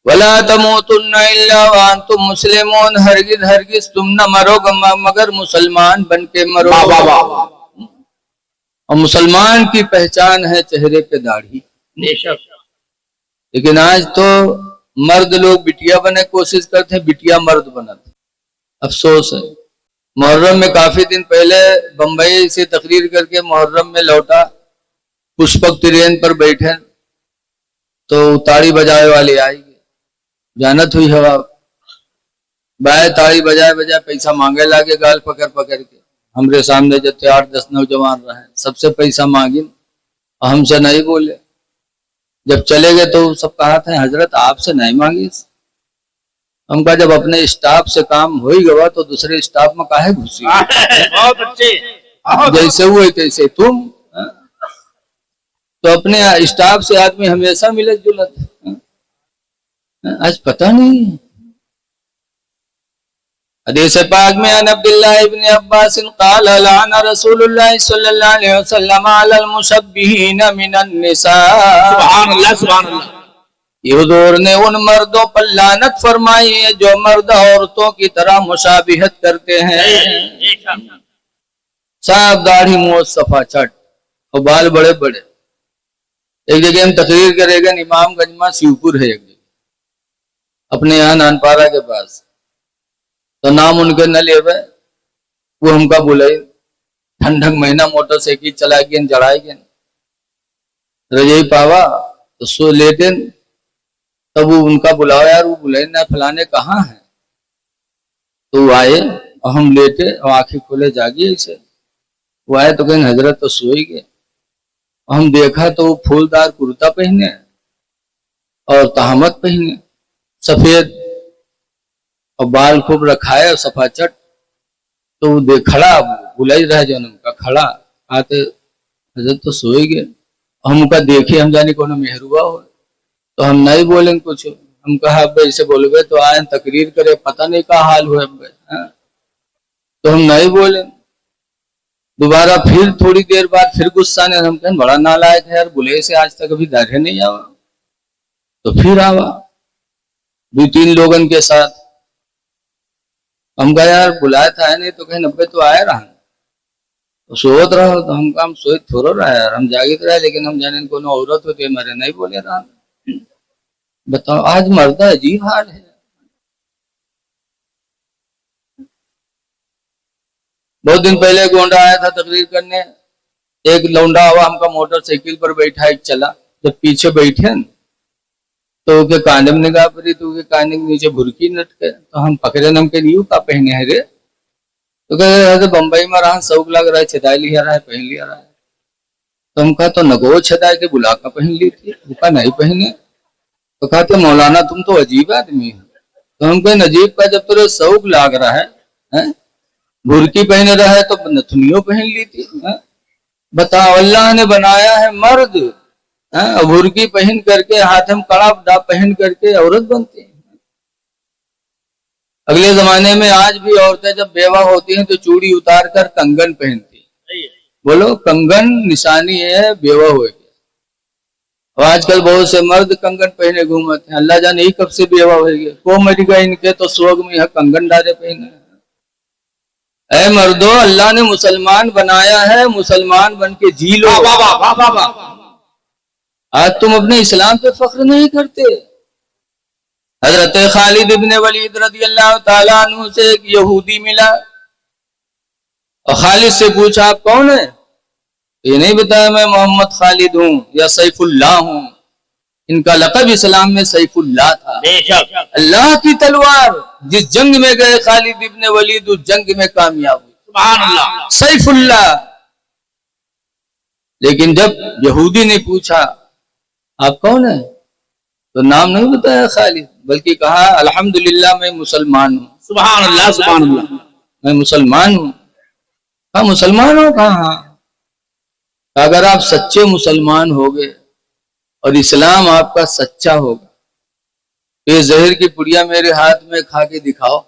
वला तमूतुन्ना इल्ला व अंतुम मुस्लिमून, हरगिज हरगिज तुम न मरोगे मगर मुसलमान बन के मरो। और मुसलमान की पहचान है चेहरे पे दाढ़ी। लेकिन आज तो मर्द लोग बिटिया बने कोशिश करते हैं, बिटिया मर्द बनाते। अफसोस है। मुहर्रम में काफी दिन पहले बंबई से तकरीर करके मुहर्रम में लौटा, पुष्पक ट्रेन पर बैठे तो ताड़ी बजाए वाले आई, जानत हुई हवा बाय ताड़ी बजाए बजाए पैसा मांगे लागे, गाल पकड़ पकड़ के। हमरे सामने जो 8-10 नौजवान रहे, सबसे पैसा मांगी, हमसे नहीं बोले। जब चले गए तो सब कहा था हजरत आपसे नहीं मांगी। हम कहा जब अपने स्टाफ से काम हो ही गया तो दूसरे स्टाफ में काहे घुसी? बहुत अच्छे, जैसे हुए तैसे तुम। तो अपने स्टाफ से आदमी हमेशा मिलत जुलत, आज पता नहीं। हदीस पाक में अन अब्दुल्लाह इब्न अब्बास क़ाल लाना रसूलुल्लाह सल्लल्लाहु अलैहि वसल्लम अलल मुशब्बिहीन मिनन निसा। सुभान अल्लाह, सुभान अल्लाह। हुजूर ने उन मर्दों पर लानत फरमाई है जो मर्द औरतों की तरह मुशाबिहत करते हैं। साफ दाढ़ी मुंह सफा चट और बाल बड़े बड़े। एक जगह हम तकरीर करेगा, इमामगंज में शिवपुर है एक जगह, अपने यहाँ नानपारा के पास। तो नाम उनके न लेवे, वो हमका बुलाई। ठंडक महीना मोटरसाइकिल चला गए, जड़ाए गए रजई पावा तो सो लेटे। तब वो उनका बुलाओ यार, वो बुलाए ना फलाने कहाँ है। तो वो आए और हम लेटे और आंखें खोले जागी ऐसे। वो आए तो कहीं हजरत तो सोई गए। हम देखा तो वो फूलदार कुर्ता पहने और तहमत पहने सफेद और बाल खूब रखाए और सफा चट। तो वो खड़ा बुलाई रहा जन्म का खड़ा आते हजरत तो सोए गए। हम उनका देखे, हम जाने कौन मेहरुआ हो तो हम नहीं बोले कुछ। हम कहा अब ऐसे बोलोगे तो आए तकरीर करे, पता नहीं क्या हाल हुआ। तो हम नहीं बोले। दोबारा फिर थोड़ी देर बाद फिर गुस्सा ने, हम कहें बड़ा नालायक है यार, बुले से आज तक अभी दाढ़े नहीं आवा। तो फिर आवा 2-3 लोगन के साथ। हम कहा यार बुलाया था नहीं तो कहीं 90 तो आया रहा तो सोत रहो। तो हम काम सोच थोड़ा रहा यार, हम जागित रहे, लेकिन हम जाने को औरत होते हमारे नहीं बोले रहा। बताओ आज मर्द अजीब हाल है। बहुत दिन पहले गोंडा आया था तकरीर करने, एक लौंडा हुआ हमका मोटरसाइकिल पर बैठा एक चला। जब पीछे बैठे तो के कांडे में निगाह पड़ी तो के कांडे के नीचे भुरकी लटके। तो हम पकड़े, नम के न्यू का पहने है रे। तो कह बम्बई में रहा, शौक लग रहा है, छदाई लिया रहा है, पहन लिया रहा है। तो हम कहा तो नगो छदाई के बुला का पहन ली थी, उनका नहीं पहने। तो कहते मौलाना तुम तो अजीब आदमी है। तो हम कहें अजीब का जब तेरे शौक लाग रहा है? भुरकी पहने रहा है तो नथुनियों पहन ली थी। बताओ अल्लाह ने बनाया है मर्द, भुरकी पहन करके हाथ में कड़ा पहन करके औरत बनती है। अगले जमाने में आज भी औरतें जब बेवा होती हैं तो चूड़ी उतार कर कंगन पहनती है। बोलो कंगन निशानी है बेवा हो गया। और आजकल बहुत से मर्द कंगन पहने घूमते हैं, अल्लाह जाने ही कब से बेवा हो गए। को मर गए इनके तो स्वर्ग में कंगन डाले पहने। ऐ मर्दो, अल्लाह ने मुसलमान बनाया है, मुसलमान बन के जी लो। आज तुम अपने इस्लाम पे फख्र नहीं करते। हजरत खालिद इब्न वलीद रदियल्लाहु ताला अन्हु से एक यहूदी मिला और खालिद से पूछा आप कौन है? ये नहीं बताया मैं मोहम्मद खालिद हूँ या सैफुल्लाह हूँ। इनका लक़ब इस्लाम में सैफुल्लाह था, अल्लाह की तलवार। जिस जंग में गए खालिद इब्न वलीद उस जंग में कामयाब हुए। सुभान अल्लाह, सैफुल्लाह। लेकिन जब यहूदी ने पूछा आप कौन है तो नाम नहीं बताया खालिद, बल्कि कहा अल्हम्दुलिल्लाह मैं मुसलमान हूँ। सुभान अल्लाह, सुभान अल्लाह, मैं मुसलमान हूँ। कहा मुसलमान हो? कहा अगर आप सच्चे मुसलमान हो गए और इस्लाम आपका सच्चा होगा, ये जहर की पुड़िया मेरे हाथ में खा के दिखाओ।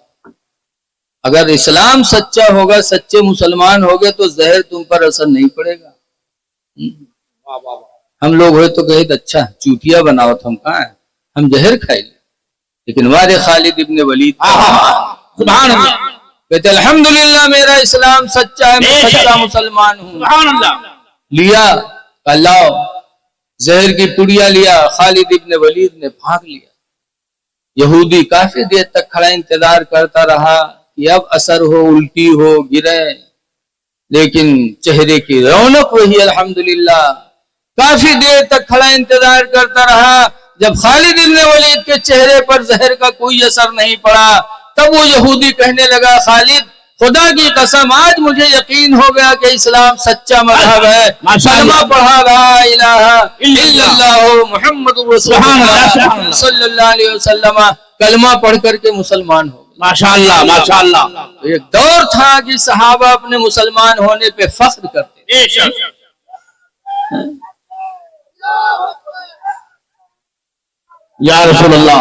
अगर इस्लाम सच्चा होगा, सच्चे मुसलमान हो गए तो जहर तुम पर असर नहीं पड़ेगा। हम लोग हो तो कहे अच्छा चूतिया बनाओ, हम कहा है हम जहर खाए। लेकिन वारे खालिद इब्न वलीद, सुभान अल्लाह, कहते अल्हम्दुलिल्लाह मेरा इस्लाम सच्चा है, मैं सच्चा मुसलमान हूँ। सुभान अल्लाह। लिया अल्लाह जहर की पुड़िया लिया, खालिद इब्न वलीद ने भाग लिया। यहूदी काफी देर तक खड़ा इंतजार करता रहा कि अब असर हो, उल्टी हो, गिरे, लेकिन चेहरे की रौनक वही अल्हम्दुलिल्लाह। काफी देर तक खड़ा इंतजार करता रहा, जब खालिद इब्न वलीद के चेहरे पर जहर का कोई असर नहीं पड़ा, तब वो यहूदी कहने लगा, खालिद खुदा की कसम आज मुझे यकीन हो गया कि इस्लाम सच्चा मजहब है। कलमा पढ़ा, ला इलाहा इल्लल्लाह मुहम्मदुर रसूलुल्लाह सल्लल्लाहु अलैहि वसल्लम, कलमा पढ़ करके मुसलमान हो गए। माशाअल्लाह माशाअल्लाह। तो एक दौर था कि सहाबा अपने मुसलमान होने पे फख्र करते। या रसूलल्लाह,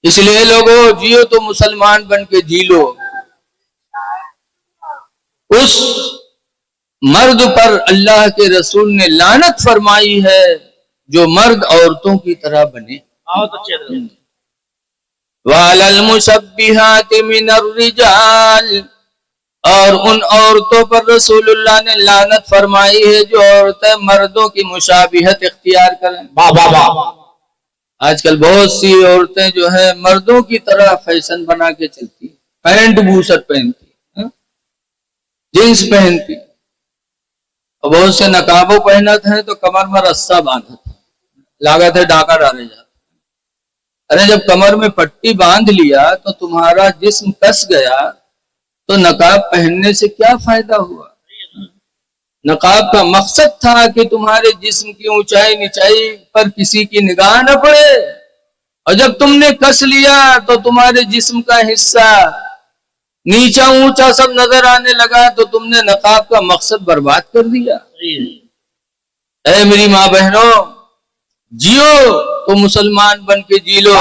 इसलिए लोगों जियो तो मुसलमान बन के जी लो। उस मर्द पर अल्लाह के रसूल ने लानत फरमाई है जो मर्द औरतों की तरह बने। वालल मुशब्बिहाति मिनर रिजाल, और उन औरतों पर रसूलुल्लाह ने लानत फरमाई है जो औरतें मर्दों की मुशाबिहत इख्तियार करें। वाह वाह वाह। आजकल बहुत सी औरतें जो है मर्दों की तरह फैशन बना के चलती, पैंट बूशर्ट पहनती, जींस पहनती, और बहुत से नकाबों पहना था तो कमर में रस्सा बांधा था, लागत है डाका डाले जाते। अरे जब कमर में पट्टी बांध लिया तो तुम्हारा जिस्म कस गया, तो नकाब पहनने से क्या फायदा हुआ? नकाब का मकसद था कि तुम्हारे जिस्म की ऊंचाई नीचाई पर किसी की निगाह न पड़े, और जब तुमने कस लिया तो तुम्हारे जिस्म का हिस्सा नीचा ऊंचा सब नजर आने लगा, तो तुमने नकाब का मकसद बर्बाद कर दिया। ऐ मेरी माँ बहनों, जियो तो मुसलमान बन के जी लो,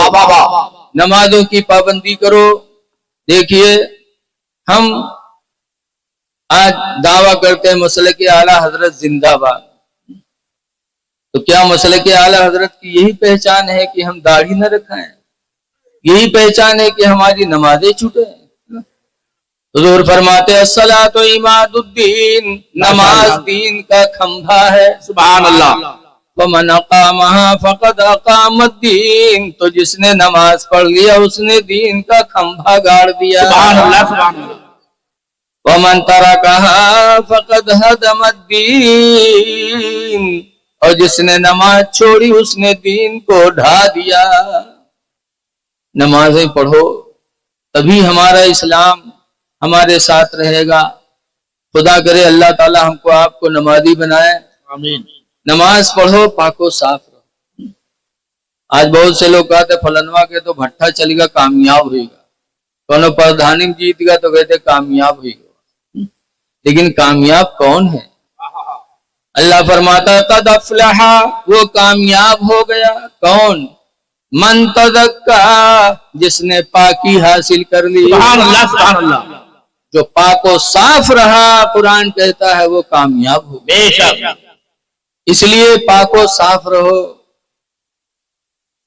नमाजों की पाबंदी करो। देखिए हम आज दावा करते हैं मसले के आला हजरत जिंदाबाद, तो क्या मसले के आला हजरत की यही पहचान है कि हम दाढ़ी न रखाएं? यही पहचान है कि हमारी नमाजें छूटे? हुजूर फरमाते अस्सलातु इमादुद्दीन, नमाज दीन का खंभा है। सुभान अल्लाह। वमन अकामहा फक़द अकामद्दीन, तो जिसने नमाज पढ़ लिया उसने दीन का खंभा गाड़ दिया। सुभान अल्लाह सुभान अल्लाह। वमन तरकहा फक़द हदमद्दीन, और जिसने नमाज छोड़ी उसने दीन को ढा दिया। नमाजें पढ़ो, तभी हमारा इस्लाम हमारे साथ रहेगा। खुदा करे अल्लाह ताला हमको आपको नमाजी बनाए, आमीन। नमाज पढ़ो, पाको साफ रहो। आज बहुत से लोग कहते फलनवा के तो भट्टा चलेगा, कामयाब होगा, कोनो प्रधानी जीतेगा तो कहते कामयाब होगा, लेकिन कामयाब कौन है? अल्लाह फरमाता कद अफलहा, वो कामयाब हो गया। कौन? मन तज़क्का, जिसने पाकी हासिल कर ली। सुभान अल्लाह सुभान अल्लाह। जो पाको साफ रहा, कुरान कहता है वो कामयाब हो। बेशक, इसलिए पाको साफ रहो।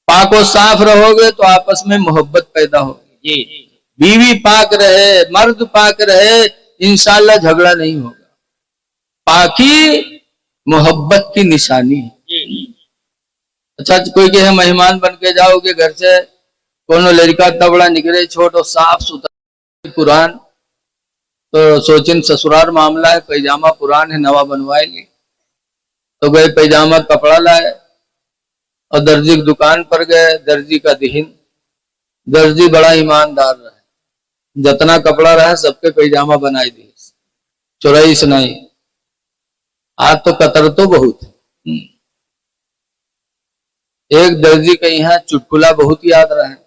पाको साफ रहोगे तो आपस में मोहब्बत पैदा होगी। बीवी पाक रहे, मर्द पाक रहे, इंशाअल्लाह झगड़ा नहीं होगा। पाकी मोहब्बत की निशानी है। अच्छा, कोई कहे मेहमान बन के जाओगे घर से, कोनो लड़का तबड़ा निकले छोटो साफ सुथरा कुरान, तो सोचिन ससुराल मामला है, पैजामा पुरान है, नवा बनवाए ली। तो गए पैजामा कपड़ा लाए और दर्जी की दुकान पर गए, दर्जी का दिहिन, दर्जी बड़ा ईमानदार रहा, जितना कपड़ा रहा सबके पैजामा बनाई दी, चुराई सुनाई। आज तो कतर तो बहुत है। एक दर्जी के यहाँ चुटकुला बहुत याद रहा है।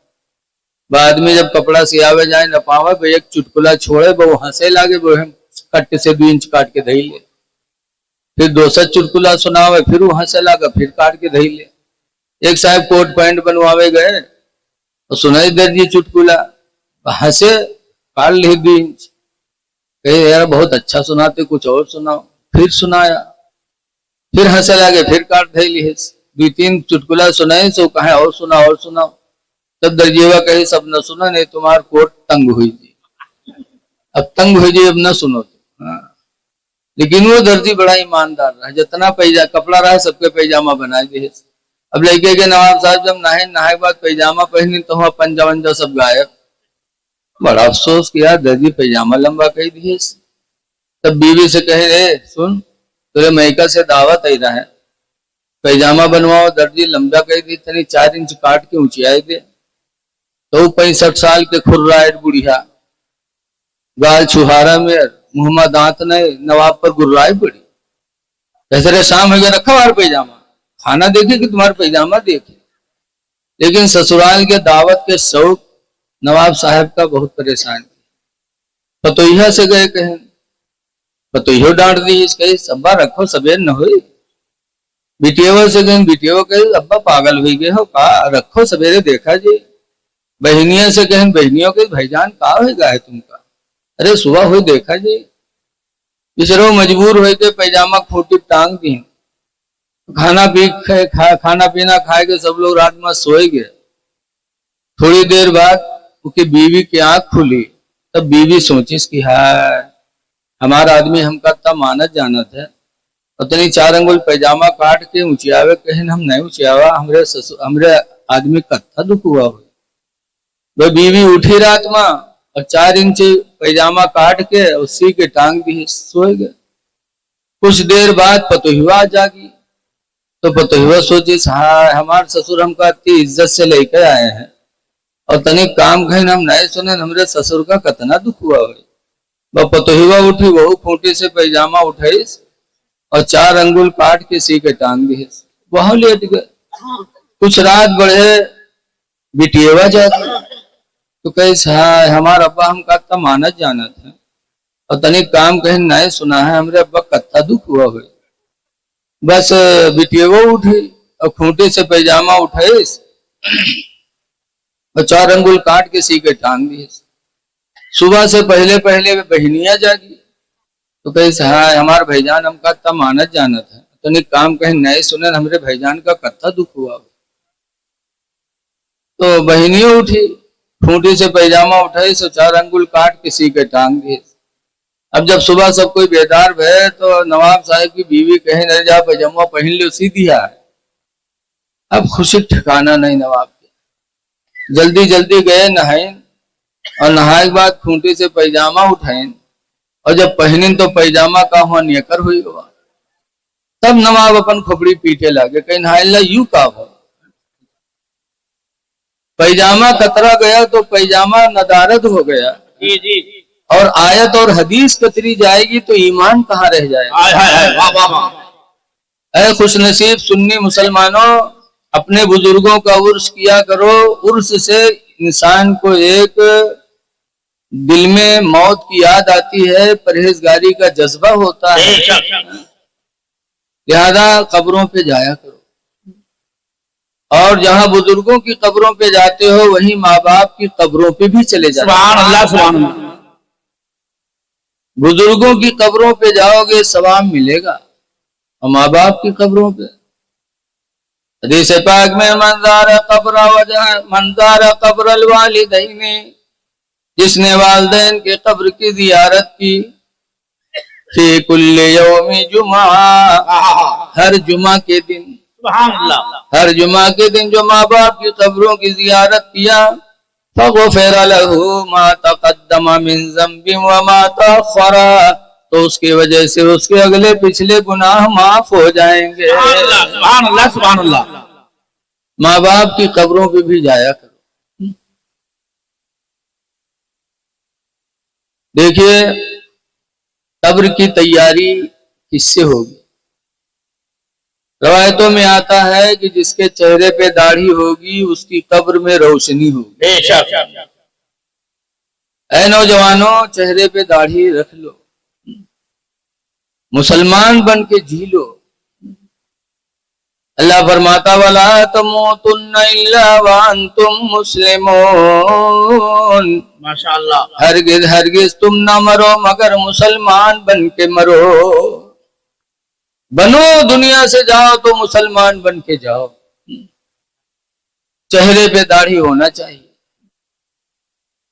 बाद में जब कपड़ा सियावे जाए न पावे, वो एक चुटकुला छोड़े, वो हंसे लागे, वो कट्टे से 2 इंच काट के धई ले। फिर दूसरा चुटकुला सुनावे, फिर वो हंसे लागा, फिर काट के धई ले। एक साहब कोट पैंट बनवावे गए और सुनाई दर्जी चुटकुला, हंसे, काट ली 2 इंच। कहे यार बहुत अच्छा सुनाते, कुछ और सुनाओ। फिर सुनाया, फिर हंसे लागे, फिर काट धई ली दो तीन चुटकुला सुनाए सो कहे और सुना और सुना। तब दर्जीवा कहे सब न सुना नहीं तुम्हार कोट तंग हुई जी, अब तंग हुई जी अब न सुनो। हाँ। लेकिन वो दर्जी बड़ा ईमानदार रहा, जितना कपड़ा रहा सबके पैजामा बना दिए। अब लड़के के नवाब साहब जब नहाए बाद पैजामा पहनी तो वहां पंजा वंजा सब गायब। बड़ा अफसोस किया, दर्जी पैजामा लंबा कह दिए। तब बीवी से कहे रे सुन, तुरे मैका से दावत आई रहा है, पैजामा बनवाओ। दर्जी लंबा कह दी तनी 4 इंच काट के ऊंचाई दे। तो 65 साल के खुर्राइट बुढ़िया, गाल छुहारा में, मुहम्मा दांत नहीं, नवाब पर गुर्राई पड़ी। कैसे शाम हो गया, रखा बाहर पैजामा, खाना देखे कि तुम्हारा पैजामा देखे। लेकिन ससुराल के दावत के शौक नवाब साहब का बहुत परेशान किया। पतोहिया से गए कहें, पतोहियो डांट दी, कहे अब्बा रखो सबेर न हो। बिटिया से गए, बिटिया कहे अब्बा पागल हो गए हो का, रखो सवेरे देखा जी। बहनिया से कहें, बहनियों के भाईजान का होगा है तुमका, अरे सुबह हो देखा जी। बिचरो मजबूर हो के पैजामा खूंटी टांग दी। खाना पीना खाए के सब लोग रात में सोए गए। थोड़ी देर बाद उसकी बीवी की आंख खुली। तब बीवी सोचिस कि हाय हमारा आदमी हमका तब मानत जानत है, उतनी 4 अंगुल पैजामा काट के ऊंचियावे, कहें हम नहीं ऊंचियावा, हमरे आदमी कत्था दुख हुआ हो। वह बीवी उठी रात में और 4 इंच पैजामा काट के उसी के टांग दी, सोए गए। कुछ देर बाद पतोहिया जागी। तो पतोहिया सोची हाँ हमारे ससुर हमका इतनी इज्जत से लेकर आए हैं और तनिक काम कहीं हम नहीं सुने, हमरे ससुर का कितना दुख हुआ हो। वह पतोहिया उठी, वह खूंटी से पैजामा उठाई और 4 अंगुल काट के सी के टांग दी, वहां लेट गए। कुछ रात बढ़े, बिटिया जाती तो कहे हाँ हमारा अब्बा हमका तो मानत जानत है और तनिक काम कहीं नहीं सुना है, हमरे अब्बा कत्ता दुख हुआ हो। बस बिटिया उठी और खूंटे से पैजामा उठाई और 4 अंगुल काट के सी के टांग दिए। सुबह से पहले पहले बहनिया जागी तो कहे हाँ हमारे भाईजान हमका तब मानत जानत है, तनिक काम कहीं नहीं सुने, हमरे भाईजान का कत्ता दुख हुआ। तो बहनियों उठी, खूंटी से पैजामा उठाई, 4 अंगुल काट के सी के टांग दिए। अब जब सुबह सब कोई बेदार भय तो नवाब साहब की बीवी कहे नहीं जा पैजामा पहन लो, सी दिया है। अब खुशी ठिकाना नहीं नवाब के। जल्दी जल्दी गए नहाइन और नहाए के बाद खूंटी से पैजामा उठाइन और जब पहनिन तो पैजामा का हुआ नियकर हुई हुआ। तब नवाब अपन खोपड़ी पीटे लगे, कहीं नहाइला यू का हो, पैजामा कतरा गया तो पैजामा नदारत हो गया जी जी। और आयत और हदीस कतरी जाएगी तो ईमान कहाँ रह जाएगा। ऐ खुशनसीब सुन्नी मुसलमानों, अपने बुजुर्गों का उर्स किया करो। उर्स से इंसान को एक दिल में मौत की याद आती है, परहेजगारी का जज्बा होता है। लिहाजा कब्रों पे जाया करो और जहां बुजुर्गों की कब्रों पे जाते हो वहीं माँ बाप की कब्रों पे भी चले जाओ। सुभान अल्लाह सुभान अल्लाह। बुजुर्गों की कब्रों पे जाओगे सवाब मिलेगा और माँ बाप की कब्रों पे। हदीस पाक में मंज़ार कब्र वालिदैन, जिसने वालिदैन के कब्र की जियारत की, फी कुल्ले यौमी जुमा, हर जुमा के दिन, सुभान अल्लाह, हर जुमा के दिन जो माँ बाप की कब्रों की जियारत किया, फग़ुफ़िर लहू मा तक़द्दम मिन ज़ंबि व मा तअख़्ख़रा, तो उसकी वजह से उसके अगले पिछले गुनाह माफ हो जाएंगे। सुभान अल्लाह सुभान अल्लाह। माँ बाप की कब्रों पे भी जाया करो। देखिए कब्र की तैयारी किससे होगी। रवायतों में आता है कि जिसके चेहरे पे दाढ़ी होगी उसकी कब्र में रोशनी होगी। बेशक। ऐ नौजवानों, चेहरे पे दाढ़ी रख लो, मुसलमान बन के जी लो। अल्लाह फरमाता वला तमूतुन्ना इल्ला व अंतुम मुस्लिमून, माशाअल्लाह। हरगिज हरगिज तुम ना मरो मगर मुसलमान बन के मरो। बनो दुनिया से जाओ तो मुसलमान बन के जाओ, चेहरे पे दाढ़ी होना चाहिए।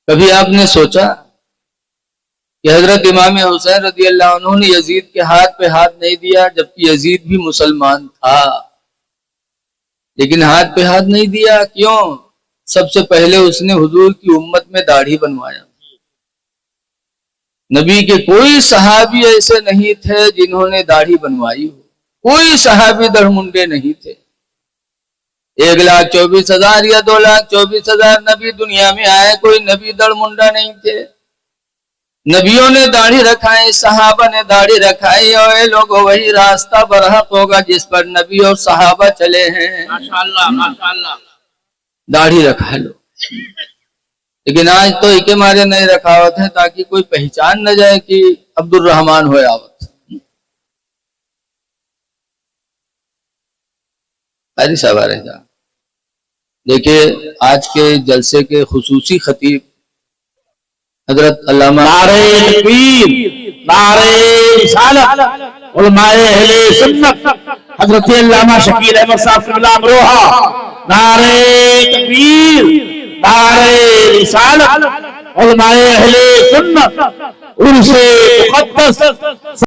कभी आपने सोचा कि हजरत इमाम हुसैन रज़ी अल्लाह अन्हु ने यजीद के हाथ पे हाथ नहीं दिया, जबकि यजीद भी मुसलमान था, लेकिन हाथ पे हाथ नहीं दिया। क्यों? सबसे पहले उसने हुजूर की उम्मत में दाढ़ी बनवाया। नबी के कोई सहाबी ऐसे नहीं थे जिन्होंने दाढ़ी बनवाई हो, कोई सहाबी दरमुंडे नहीं थे। 1,24,000 या 2,24,000 नबी दुनिया में आए, कोई नबी दरमुंडा नहीं थे। नबियों ने दाढ़ी रखाई, सहाबा ने दाढ़ी रखाई, और ये लोग वही रास्ता बरहक होगा जिस पर नबी और सहाबा चले हैं। माशाअल्लाह माशाअल्लाह। दाढ़ी रखा लो, लेकिन आज तो इके मारे नहीं रखावत है ताकि कोई पहचान न जाए कि अब्दुल रहमान हो आवत। अरे सवार है। देखिए आज के जलसे के खुसूसी खतीब हजरत अल्लामा नारे तकबीर, नारे रिसालत, उलमाए अहले सुन्नत हजरत अल्लामा शकील अहमद साहब क़िबला अमरोहा, नारे तकबीर, नारे रिसालत, उलमाए अहले सुन्नत, उर्से मुक़द्दस